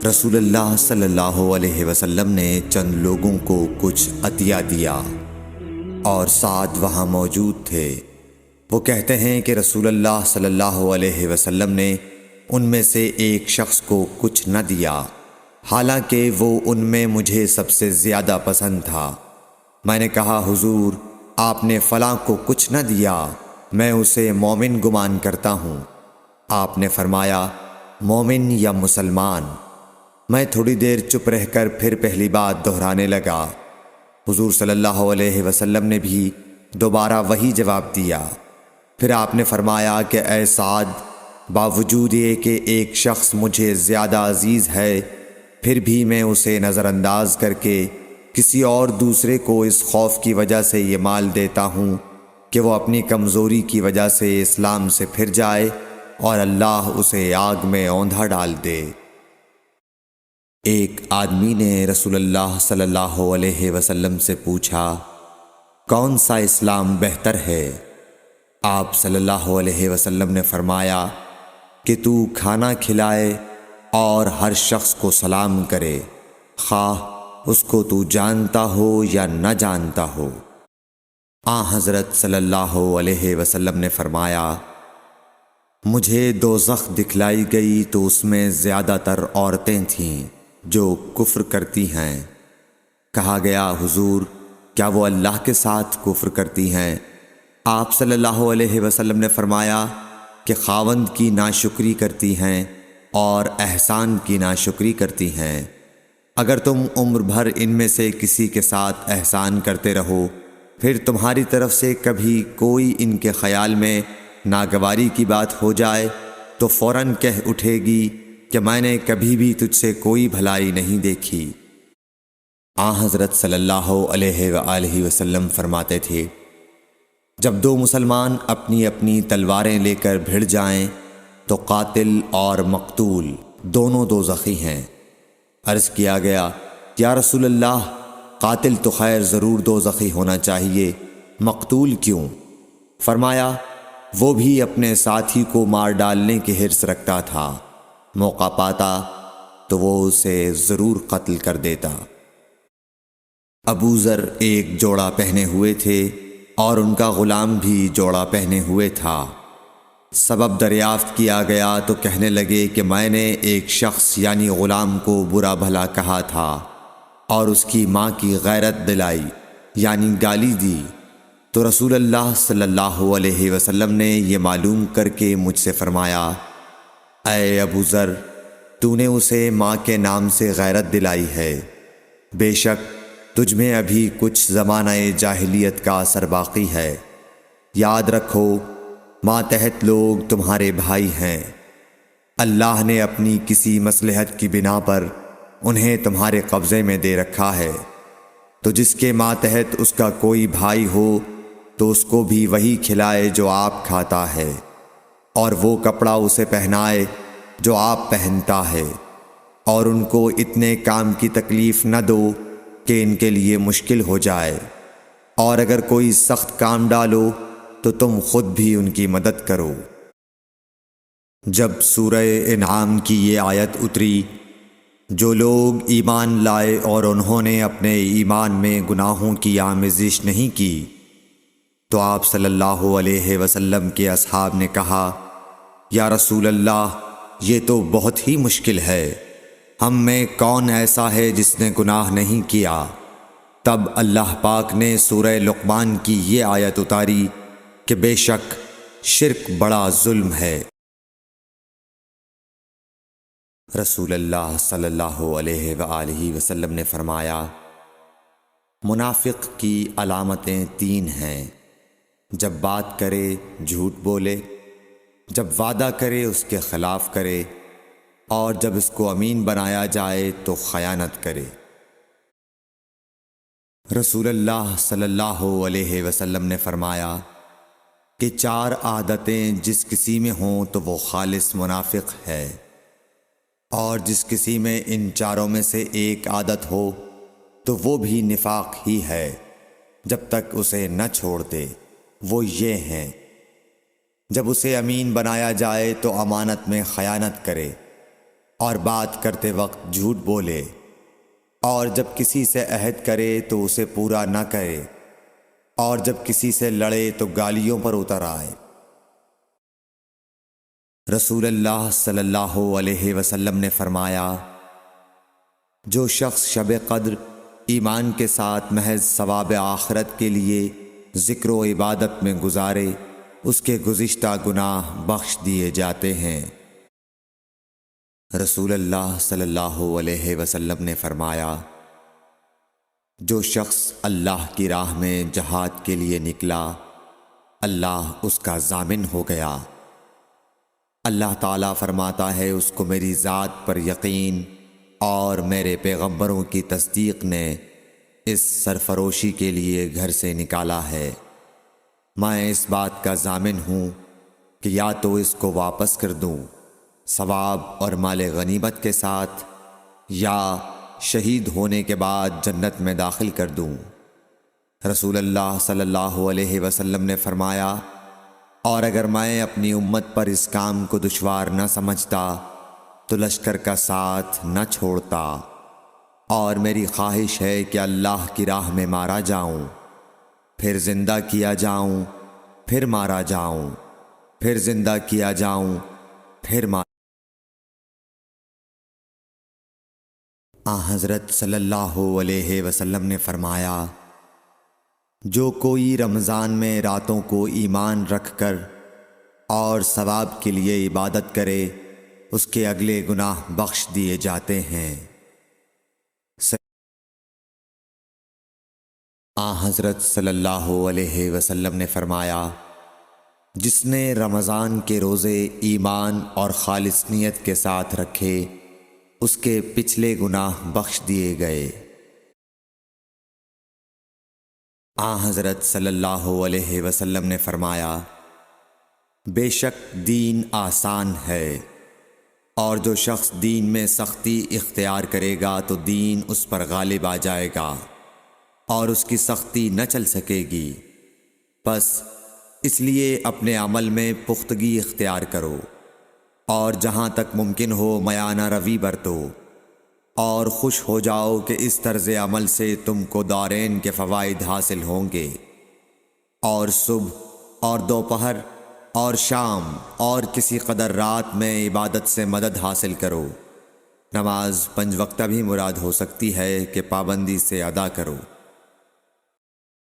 رسول اللہ صلی اللہ علیہ وسلم نے چند لوگوں کو کچھ عطیہ دیا اور سعد وہاں موجود تھے۔ وہ کہتے ہیں کہ رسول اللہ صلی اللہ علیہ وسلم نے ان میں سے ایک شخص کو کچھ نہ دیا، حالانکہ وہ ان میں مجھے سب سے زیادہ پسند تھا۔ میں نے کہا، حضور آپ نے فلاں کو کچھ نہ دیا، میں اسے مومن گمان کرتا ہوں۔ آپ نے فرمایا، مومن یا مسلمان؟ میں تھوڑی دیر چپ رہ کر پھر پہلی بات دہرانے لگا۔ حضور صلی اللہ علیہ وسلم نے بھی دوبارہ وہی جواب دیا۔ پھر آپ نے فرمایا کہ اے سعد، باوجود یہ کہ ایک شخص مجھے زیادہ عزیز ہے، پھر بھی میں اسے نظر انداز کر کے کسی اور دوسرے کو اس خوف کی وجہ سے یہ مال دیتا ہوں کہ وہ اپنی کمزوری کی وجہ سے اسلام سے پھر جائے اور اللہ اسے آگ میں اوندھا ڈال دے۔ ایک آدمی نے رسول اللہ صلی اللہ علیہ وسلم سے پوچھا، کون سا اسلام بہتر ہے؟ آپ صلی اللہ علیہ وسلم نے فرمایا کہ تو کھانا کھلائے اور ہر شخص کو سلام کرے، خواہ اس کو تو جانتا ہو یا نہ جانتا ہو۔ حضرت صلی اللہ علیہ وسلم نے فرمایا، مجھے دوزخ دکھلائی گئی تو اس میں زیادہ تر عورتیں تھیں جو کفر کرتی ہیں۔ کہا گیا، حضور کیا وہ اللہ کے ساتھ کفر کرتی ہیں؟ آپ صلی اللہ علیہ وسلم نے فرمایا کہ خاوند کی ناشکری کرتی ہیں اور احسان کی ناشکری کرتی ہیں۔ اگر تم عمر بھر ان میں سے کسی کے ساتھ احسان کرتے رہو، پھر تمہاری طرف سے کبھی کوئی ان کے خیال میں ناگواری کی بات ہو جائے تو فوراً کہہ اٹھے گی کہ میں نے کبھی بھی تجھ سے کوئی بھلائی نہیں دیکھی۔ حضرت صلی اللہ علیہ وآلہ وسلم فرماتے تھے، جب دو مسلمان اپنی اپنی تلواریں لے کر بھڑ جائیں تو قاتل اور مقتول دونوں دوزخی ہیں۔ عرض کیا گیا، یا رسول اللہ قاتل تو خیر ضرور دوزخی ہونا چاہیے، مقتول کیوں؟ فرمایا، وہ بھی اپنے ساتھی کو مار ڈالنے کی حرص رکھتا تھا، موقع پاتا تو وہ اسے ضرور قتل کر دیتا۔ ابو ذر ایک جوڑا پہنے ہوئے تھے اور ان کا غلام بھی جوڑا پہنے ہوئے تھا۔ سبب دریافت کیا گیا تو کہنے لگے کہ میں نے ایک شخص یعنی غلام کو برا بھلا کہا تھا اور اس کی ماں کی غیرت دلائی یعنی گالی دی، تو رسول اللہ صلی اللہ علیہ وسلم نے یہ معلوم کر کے مجھ سے فرمایا، اے ابو ذر، تو نے اسے ماں کے نام سے غیرت دلائی ہے، بے شک تجھ میں ابھی کچھ زمانہ جاہلیت کا اثر باقی ہے۔ یاد رکھو، ماتحت لوگ تمہارے بھائی ہیں، اللہ نے اپنی کسی مصلحت کی بنا پر انہیں تمہارے قبضے میں دے رکھا ہے، تو جس کے ماتحت اس کا کوئی بھائی ہو تو اس کو بھی وہی کھلائے جو آپ کھاتا ہے، اور وہ کپڑا اسے پہنائے جو آپ پہنتا ہے، اور ان کو اتنے کام کی تکلیف نہ دو کہ ان کے لیے مشکل ہو جائے، اور اگر کوئی سخت کام ڈالو تو تم خود بھی ان کی مدد کرو۔ جب سورہ انعام کی یہ آیت اتری، جو لوگ ایمان لائے اور انہوں نے اپنے ایمان میں گناہوں کی آمیزش نہیں کی، تو آپ صلی اللہ علیہ وسلم کے اصحاب نے کہا، یا رسول اللہ یہ تو بہت ہی مشکل ہے، ہم میں کون ایسا ہے جس نے گناہ نہیں کیا؟ تب اللہ پاک نے سورہ لقمان کی یہ آیت اتاری کہ بے شک شرک بڑا ظلم ہے۔ رسول اللہ صلی اللہ علیہ وآلہ وسلم نے فرمایا، منافق کی علامتیں 3 ہیں، جب بات کرے جھوٹ بولے، جب وعدہ کرے اس کے خلاف کرے، اور جب اس کو امین بنایا جائے تو خیانت کرے۔ رسول اللہ صلی اللہ علیہ وسلم نے فرمایا کہ 4 عادتیں جس کسی میں ہوں تو وہ خالص منافق ہے، اور جس کسی میں ان 4 میں سے ایک عادت ہو تو وہ بھی نفاق ہی ہے جب تک اسے نہ چھوڑ دے۔ وہ یہ ہیں، جب اسے امین بنایا جائے تو امانت میں خیانت کرے، اور بات کرتے وقت جھوٹ بولے، اور جب کسی سے عہد کرے تو اسے پورا نہ کرے، اور جب کسی سے لڑے تو گالیوں پر اتر آئے۔ رسول اللہ صلی اللہ علیہ وسلم نے فرمایا، جو شخص شب قدر ایمان کے ساتھ محض ثواب آخرت کے لیے ذکر و عبادت میں گزارے، اس کے گزشتہ گناہ بخش دیے جاتے ہیں۔ رسول اللہ صلی اللہ علیہ وسلم نے فرمایا، جو شخص اللہ کی راہ میں جہاد کے لیے نکلا، اللہ اس کا ضامن ہو گیا۔ اللہ تعالیٰ فرماتا ہے، اس کو میری ذات پر یقین اور میرے پیغمبروں کی تصدیق نے اس سرفروشی کے لیے گھر سے نکالا ہے۔ میں اس بات کا ضامن ہوں کہ یا تو اس کو واپس کر دوں ثواب اور مال غنیمت کے ساتھ، یا شہید ہونے کے بعد جنت میں داخل کر دوں۔ رسول اللہ صلی اللہ علیہ وسلم نے فرمایا، اور اگر میں اپنی امت پر اس کام کو دشوار نہ سمجھتا تو لشکر کا ساتھ نہ چھوڑتا، اور میری خواہش ہے کہ اللہ کی راہ میں مارا جاؤں، پھر زندہ کیا جاؤں، پھر مارا جاؤں، پھر زندہ کیا جاؤں، پھر حضرت صلی اللہ علیہ وسلم نے فرمایا، جو کوئی رمضان میں راتوں کو ایمان رکھ کر اور ثواب کے لیے عبادت کرے، اس کے اگلے گناہ بخش دیے جاتے ہیں۔ حضرت صلی اللہ علیہ وسلم نے فرمایا، جس نے رمضان کے روزے ایمان اور خالص نیت کے ساتھ رکھے، اس کے پچھلے گناہ بخش دیے گئے۔ حضرت صلی اللہ علیہ وسلم نے فرمایا، بے شک دین آسان ہے، اور جو شخص دین میں سختی اختیار کرے گا تو دین اس پر غالب آ جائے گا اور اس کی سختی نہ چل سکے گی۔ بس اس لیے اپنے عمل میں پختگی اختیار کرو، اور جہاں تک ممکن ہو میانہ روی برتو، اور خوش ہو جاؤ کہ اس طرز عمل سے تم کو دارین کے فوائد حاصل ہوں گے، اور صبح اور دوپہر اور شام اور کسی قدر رات میں عبادت سے مدد حاصل کرو۔ نماز 5 وقتہ بھی مراد ہو سکتی ہے کہ پابندی سے ادا کرو۔